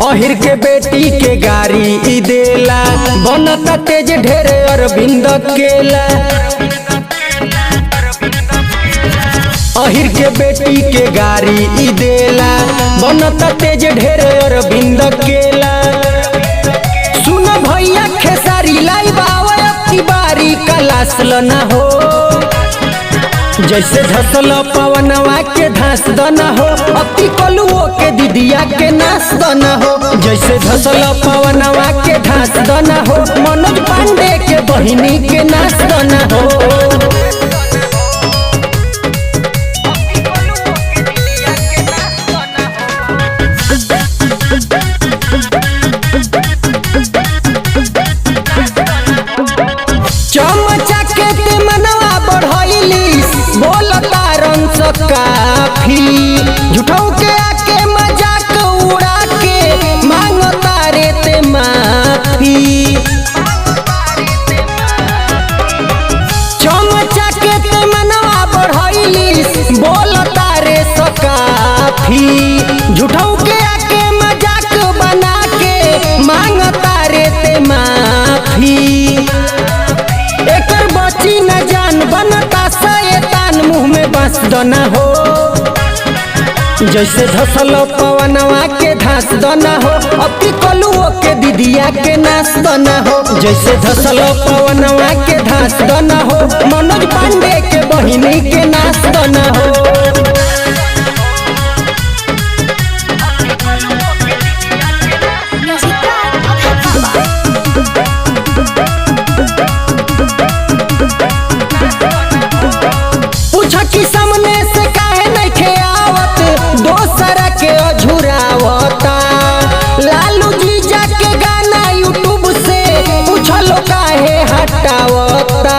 अहिर के बेटी के गाड़ी ई देला, बनता तेज ढेरे अरविंद केला। अहिर के बेटी के गाड़ी ई देला, बनता तेज ढेरे अरविंद केला। सुन भैया खेसारी लाई बावा की बारी कलास न हो, जैसे धसल पवनवा के धास दना हो, अति कलुओ के दीदिया के नास दना हो। जैसे धसल पवनवा के धास दना हो, मनोज पांडे के बहिनी के नास दना हो। चमचा के ते मनवा बढ़ैली, बोलता रंग काफी। झूठों के आके मजाक उड़ा के, मांगता रे ते माफी। चमचा के ते मनवा बढ़ैली, बोलता रे काफी। झूठों के आके मजाक बना के, मांगता रे ते माफी। एकर बची न जान, बनता शैतान मुँह में बांस दना हो। जैसे धसल पवनवा के धास दना हो, अति कलुओ के दीदिया के नास दना हो। जैसे धसल पवनवा के धास दना हो, मनोज पांडे के बहिनी के नास दना हो। कि सामने से काहे नहीं खे आवत, दोसर के अझुरावता। लालू जीजा के गाना यूट्यूब से, पूछलो काहे हटावता।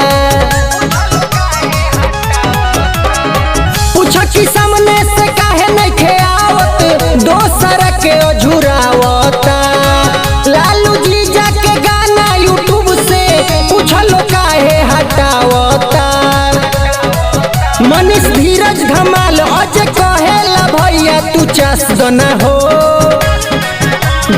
पूछ कि सामने से काहे नहीं खे आवत, दोसर के अझुरावता। लालू जीजा के गाना यूट्यूब से, पूछलो काहे हटावता। मनीष धीरज धमाल अज कहेला भैया तू चास दना हो।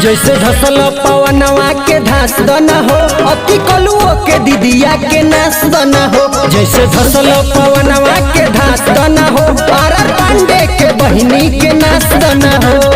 जैसे धसल पवनवा के धास दना हो, अति कलुओ के दीदिया के नास दना हो। जैसे धसल पवनवा के धास दना हो, आर पांडे के बहिनी के नास दना हो।